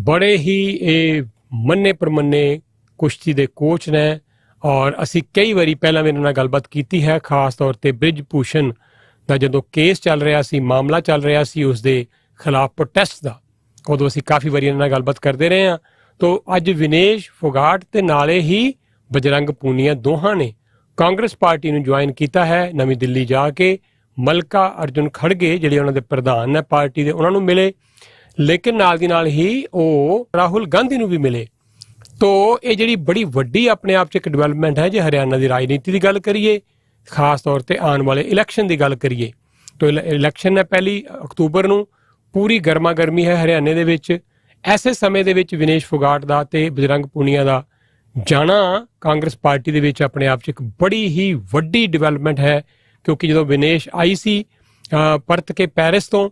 बड़े ही मन्ने परमन्ने कुश्ती दे कोच ने और असी कई बारी पहला मेरे नाल गलबात कीती है, खास तौर ते ब्रिज भूषण दा जदों केस चल रहा सी, मामला चल रहा सी उस दे खिलाफ प्रोटेस्ट दा, उदों असी काफ़ी बारी इन्हां नाल गलबात करते रहे हैं। तो अज विनेश फोगाट ते नाले ही बजरंग पूनिया दोहां ने कांग्रेस पार्टी नूं ज्वाइन कीता है। नवीं दिल्ली जाके मलका अर्जुन खड़गे जिहड़े उन्हां दे प्रधान ने पार्टी दे, उन्हां नूं मिले, लेकिन नाल दी नाल ही वो राहुल गांधी नूं भी मिले। तो ये जिहड़ी बड़ी वड्डी अपने आप च एक डिवेलपमेंट है, जे हरियाणा की राजनीति की गल करिए, खास तौर पर आने वाले इलैक्शन की गल करिए, तो इलैक्शन है 1 अक्तूबर नूं, पूरी गर्मा गर्मी है हरियाणे दे विच। ऐसे समय दे विच विनेश फोगाट दा ते बजरंग पूनिया दा जाना कांग्रेस पार्टी दे विच अपने आप च एक बड़ी ही वड्डी डिवेलपमेंट है, क्योंकि जो विनेश आई सी परत के पैरिस तो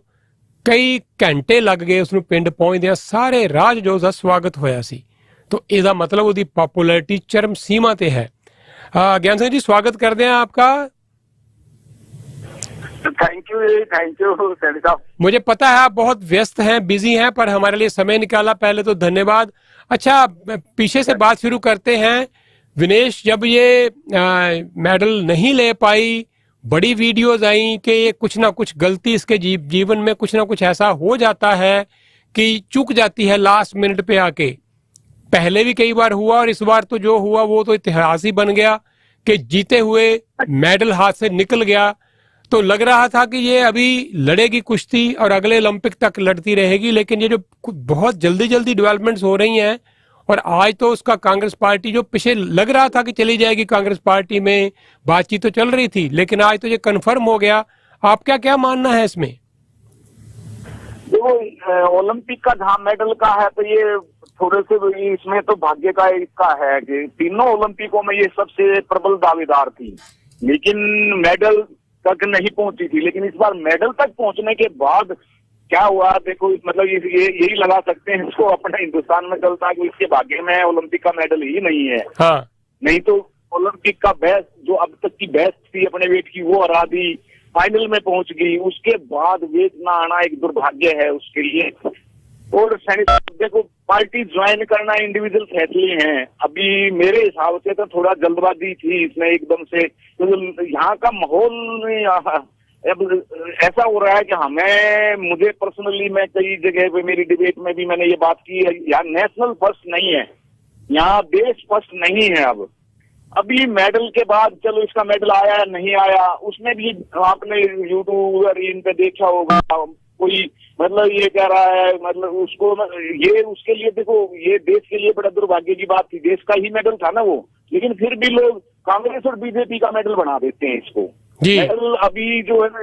कई घंटे लग गए उसनूं पिंड पहुंचदियां, सारे राज जो उसका स्वागत होया सी। तो इसका मतलब उसकी पॉपुलैरिटी चरम सीमा ते है। ज्ञान सिंह जी, स्वागत करते हैं आपका। थैंक यू सैनी साहब। मुझे पता है आप बहुत व्यस्त हैं, बिजी हैं, पर हमारे लिए समय निकाला, पहले तो धन्यवाद। अच्छा, पीछे से बात शुरू करते हैं। विनेश, जब ये मेडल नहीं ले पाई, बड़ी वीडियोस आई कि ये कुछ ना कुछ गलती इसके जीवन में कुछ ना कुछ ऐसा हो जाता है कि चूक जाती है लास्ट मिनट पे आके। पहले भी कई बार हुआ और इस बार तो जो हुआ वो तो इतिहास ही बन गया कि जीते हुए मेडल हाथ से निकल गया। तो लग रहा था कि ये अभी लड़ेगी कुश्ती और अगले ओलंपिक तक लड़ती रहेगी, लेकिन ये जो बहुत जल्दी जल्दी डेवलपमेंट्स हो रही हैं, और आज तो उसका कांग्रेस पार्टी जो पीछे लग रहा था कि चली जाएगी, कांग्रेस पार्टी में बातचीत तो चल रही थी, लेकिन आज तो ये कन्फर्म हो गया। आपका क्या मानना है इसमें? देखो, ओलंपिक का जहां मेडल का है तो ये थोड़े से इसमें तो भाग्य का इसका है कि तीनों ओलंपिकों में ये सबसे प्रबल दावेदार थी, लेकिन मेडल तक नहीं पहुंची थी। लेकिन इस बार मेडल तक पहुंचने के बाद क्या हुआ, देखो, मतलब ये यही लगा सकते हैं इसको, अपने हिंदुस्तान में चलता है कि इसके भाग्य में ओलंपिक का मेडल ही नहीं है। हाँ। नहीं तो ओलंपिक का बेस्ट, जो अब तक की बेस्ट थी अपने वेट की, वो हरा दी, फाइनल में पहुंच गई। उसके बाद वेट ना आना एक दुर्भाग्य है उसके लिए। और देखो, पार्टी ज्वाइन करना इंडिविजुअल फैसले हैं। अभी मेरे हिसाब से तो थोड़ा जल्दबाजी थी इसमें एकदम से, तो यहाँ का माहौल अब ऐसा हो रहा है कि मुझे पर्सनली, मैं कई जगह पे मेरी डिबेट में भी मैंने ये बात की है, यहाँ नेशनल फर्स्ट नहीं है, यहाँ देश फर्स्ट नहीं है। अब अभी मेडल के बाद चलो इसका मेडल आया या नहीं आया, उसमें भी आपने यूट्यूब और इन पे देखा होगा, कोई मतलब ये कह रहा है, मतलब उसको ये उसके लिए, देखो, ये देश के लिए बड़ा दुर्भाग्य की बात थी, देश का ही मेडल था ना वो, लेकिन फिर भी लोग कांग्रेस और बीजेपी का मेडल बना देते हैं इसको। मेडल अभी जो है ना,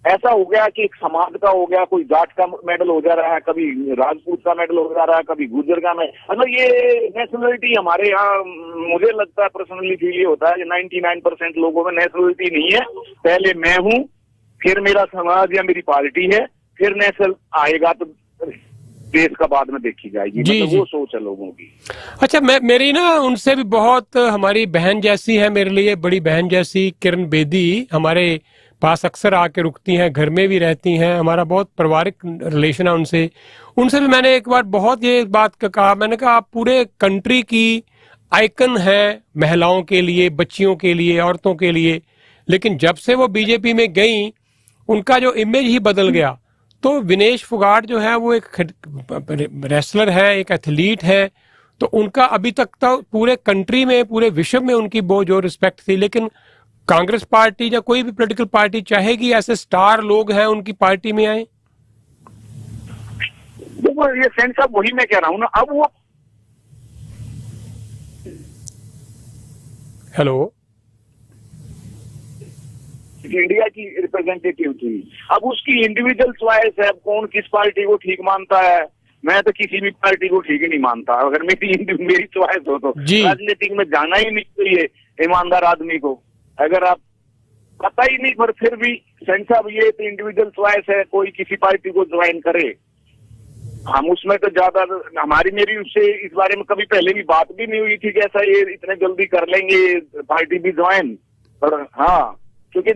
ऐसा हो गया कि एक समाज का हो गया, कोई जाट का मेडल हो जा रहा है, कभी राजपूत का मेडल हो जा रहा है, कभी गुर्जर का मतलब ये नेशनलिटी हमारे यहाँ, मुझे लगता है पर्सनली फील ये होता है कि 99% लोगों में नेशनलिटी नहीं है। पहले मैं हूँ, फिर मेरा समाज या मेरी पार्टी है, फिर नेशनल आएगा तो देश का बाद में देखी जाएगी। मतलब वो सोच है लोगों की। अच्छा, मेरी ना उनसे भी बहुत, हमारी बहन जैसी है, मेरे लिए बड़ी बहन जैसी, किरण बेदी हमारे पास अक्सर आके रुकती हैं, घर में भी रहती हैं, हमारा बहुत पारिवारिक रिलेशन है उनसे भी मैंने एक बार बहुत ये बात कहा, मैंने कहा आप पूरे कंट्री की आइकन है महिलाओं के लिए, बच्चियों के लिए, औरतों के लिए, लेकिन जब से वो बीजेपी में गई उनका जो इमेज ही बदल गया। तो विनेश फोगाट जो है वो एक रेसलर है, एक एथलीट है, तो उनका अभी तक तो पूरे कंट्री में, पूरे विश्व में उनकी बहुत जो रिस्पेक्ट थी, लेकिन कांग्रेस पार्टी या कोई भी पॉलिटिकल पार्टी चाहेगी ऐसे स्टार लोग हैं उनकी पार्टी में आए। देखो, ये सेंस अब वही मैं कह रहा हूं ना, अब वो हेलो इंडिया की रिप्रेजेंटेटिव थी, अब उसकी इंडिविजुअल चॉइस है, कौन किस पार्टी को ठीक मानता है। मैं तो किसी भी पार्टी को ठीक ही नहीं मानता, अगर मेरी चॉइस हो तो राजनीतिक में जाना ही नहीं चाहिए ईमानदार आदमी को। अगर आप पता ही नहीं, पर फिर भी सेंस साहब ये तो इंडिविजुअल चॉइस है, कोई किसी पार्टी को ज्वाइन करे, हम उसमें तो ज्यादा, मेरी उससे इस बारे में कभी पहले भी बात भी नहीं हुई थी कि ऐसा ये इतने जल्दी कर लेंगे पार्टी भी ज्वाइन। पर हाँ, क्योंकि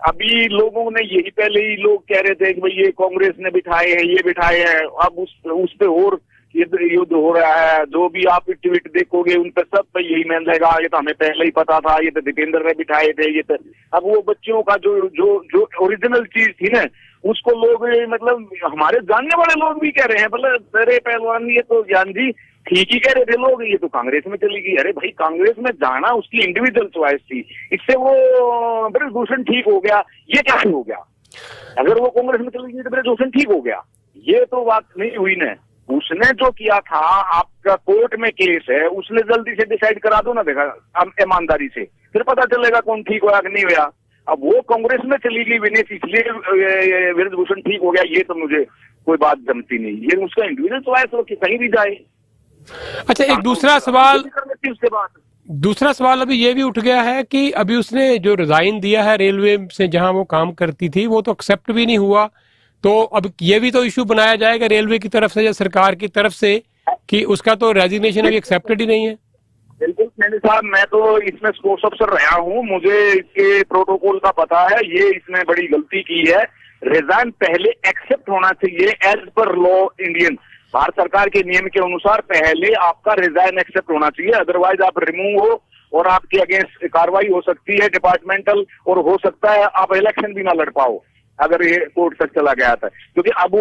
अभी लोगों ने यही पहले ही लोग कह रहे थे कि भाई ये कांग्रेस ने बिठाए हैं, ये बिठाए हैं, अब उस पे और युद्ध हो रहा है, जो भी आप ट्वीट देखोगे उन पर सब पे यही मैन रहेगा, ये तो हमें पहले ही पता था, ये तो दीपेंद्र ने बिठाए थे, ये तो। अब वो बच्चों का जो जो जो ओरिजिनल चीज थी ना, उसको लोग मतलब हमारे जानने वाले लोग भी कह रहे हैं, मतलब अरे पहलवान ये तो ज्ञान जी ठीक ही कह रहे थे लोग, ये तो कांग्रेस में चली गई। अरे भाई कांग्रेस में जाना उसकी इंडिविजुअल चॉइस थी, इससे वो ब्रजभूषण ठीक हो गया, ये क्या हो गया? अगर वो कांग्रेस में चली गई तो ब्रजभूषण ठीक हो गया, ये तो बात नहीं हुई ना। उसने जो किया था, आपका कोर्ट में केस है, उसने जल्दी से डिसाइड करा दो ना, देखा ईमानदारी से, फिर पता चलेगा कौन ठीक हुआ कि नहीं हुआ। अब वो कांग्रेस में चली गई विनेश, इसलिए ब्रजभूषण ठीक हो गया, ये तो मुझे कोई बात जमती नहीं। ये उसका इंडिविजुअल चॉइस हो कि कहीं भी जाए। अच्छा, एक दूसरा सवाल अभी ये भी उठ गया है कि अभी उसने जो रिजाइन दिया है रेलवे से जहां वो काम करती थी, वो तो एक्सेप्ट भी नहीं हुआ, तो अब ये भी तो इशू बनाया जाएगा रेलवे की तरफ से या सरकार की तरफ से कि उसका तो रेजिग्नेशन अभी एक्सेप्टेड ही नहीं है। बिल्कुल मैंने साहब, मैं तो इसमें स्पोर्ट्स अफसर रहा हूँ, मुझे इसके प्रोटोकॉल का पता है। ये इसने बड़ी गलती की है। रिजाइन पहले एक्सेप्ट होना चाहिए as per law Indian, Bharat सरकार के नियम के अनुसार पहले आपका रिजाइन एक्सेप्ट होना चाहिए, अदरवाइज आप रिमूव हो और आपके अगेंस्ट कार्रवाई हो सकती है डिपार्टमेंटल, और हो सकता है आप इलेक्शन भी ना लड़ पाओ अगर ये कोर्ट तक चला गया था। क्योंकि अब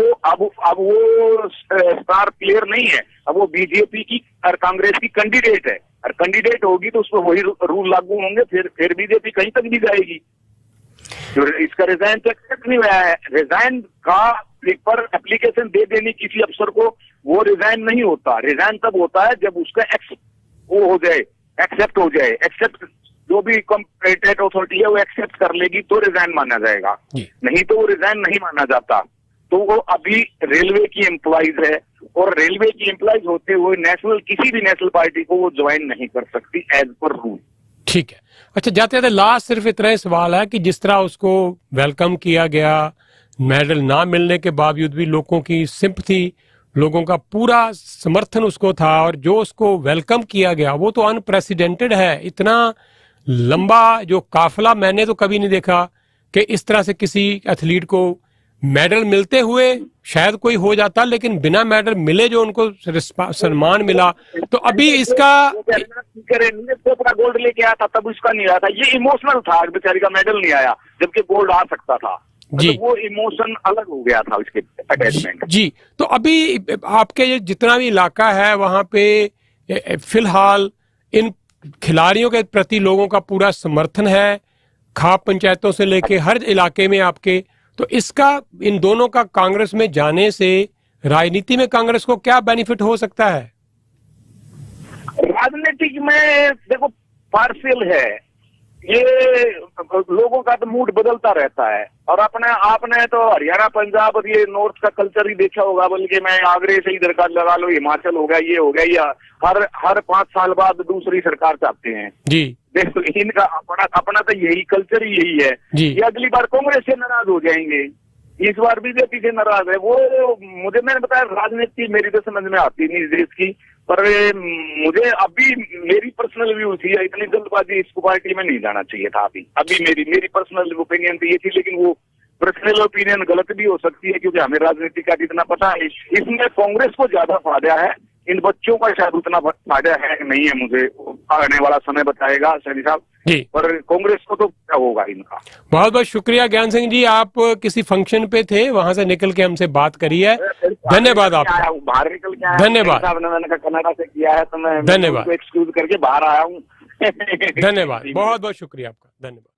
वो स्टार प्लेयर नहीं है, अब वो बीजेपी की और कांग्रेस की कैंडिडेट है, और कैंडिडेट होगी तो उस पर वही रूल लागू होंगे, फिर बीजेपी कहीं तक भी जाएगी। तो इसका रिजाइन तो एक्सेप्ट नहीं हुआ है। रिजाइन का पेपर एप्लीकेशन दे देनी किसी अफसर को, वो रिजाइन नहीं होता। रिजाइन तब होता है जब उसका वो हो जाए, एक्सेप्ट हो जाए। एक्सेप्ट जो भी कॉम्पिटेंट अथॉरिटी है वो एक्सेप्ट कर लेगी तो रिजाइन माना जाएगा, नहीं तो वो रिजाइन नहीं माना जाता। तो वो अभी रेलवे की एम्प्लॉइज है, और रेलवे की एम्प्लॉइज होते हुए नेशनल किसी भी नेशनल पार्टी को वो ज्वाइन नहीं कर सकती एज पर रूल। ठीक है। अच्छा, जाते जाते लास्ट सिर्फ इतना ही सवाल है कि जिस तरह उसको वेलकम किया गया, मेडल ना मिलने के बावजूद भी लोगों की सिंपथी, लोगों का पूरा समर्थन उसको था, और जो उसको वेलकम किया गया वो तो अनप्रेसिडेंटेड है। इतना लंबा जो काफिला मैंने तो कभी नहीं देखा कि इस तरह से किसी एथलीट को मेडल मिलते हुए शायद कोई हो जाता, लेकिन बिना मेडल मिले जो उनको सम्मान मिला। तो अभी इसका चोपड़ा गोल्ड लेके आया था तब उसका नहीं आया था, ये इमोशनल था, बेचारी का मेडल नहीं आया जबकि गोल्ड आ सकता था जी। तो वो इमोशन अलग हो गया था उसके अटैचमेंट जी। तो अभी आपके जितना भी इलाका है वहां पे फिलहाल इन खिलाड़ियों के प्रति लोगों का पूरा समर्थन है, खाप पंचायतों से लेके हर इलाके में आपके। तो इसका इन दोनों का कांग्रेस में जाने से राजनीति में कांग्रेस को क्या बेनिफिट हो सकता है? राजनीतिक में देखो पार्शियल है, ये लोगों का तो मूड बदलता रहता है। और आपने तो हरियाणा पंजाब और ये नॉर्थ का कल्चर ही देखा होगा, बल्कि मैं आगरे से इधर का लगा लो, हिमाचल हो गया, ये हो गया, या हर 5 साल बाद दूसरी सरकार चाहते हैं जी। देखो इनका अपना तो यही कल्चर ही यही है कि अगली बार कांग्रेस से नाराज हो जाएंगे, इस बार बीजेपी से नाराज है। वो मैंने बताया राजनीति मेरी तो समझ में आती नहीं इस देश की, पर मुझे अभी मेरी पर्सनल व्यू थी, इतनी जल्दबाजी इसको पार्टी में नहीं जाना चाहिए था। अभी मेरी पर्सनल ओपिनियन तो ये थी, लेकिन वो पर्सनल ओपिनियन गलत भी हो सकती है क्योंकि हमें राजनीति का जितना पता है, इसमें कांग्रेस को ज्यादा फायदा है, इन बच्चों का शायद उतना फायदा है कि नहीं है, मुझे आने वाला समय बताएगा सैनी साहब जी। पर कांग्रेस को तो क्या होगा इनका। बहुत बहुत शुक्रिया ज्ञान सिंह जी, आप किसी फंक्शन पे थे, वहां से निकल के हमसे बात करी है। धन्यवाद आपका। बाहर निकल के आया, धन्यवाद। मैंने कनाडा से किया है तो मैं धन्यवाद, एक्सक्यूज करके बाहर आया हूँ। धन्यवाद, बहुत बहुत शुक्रिया आपका, धन्यवाद।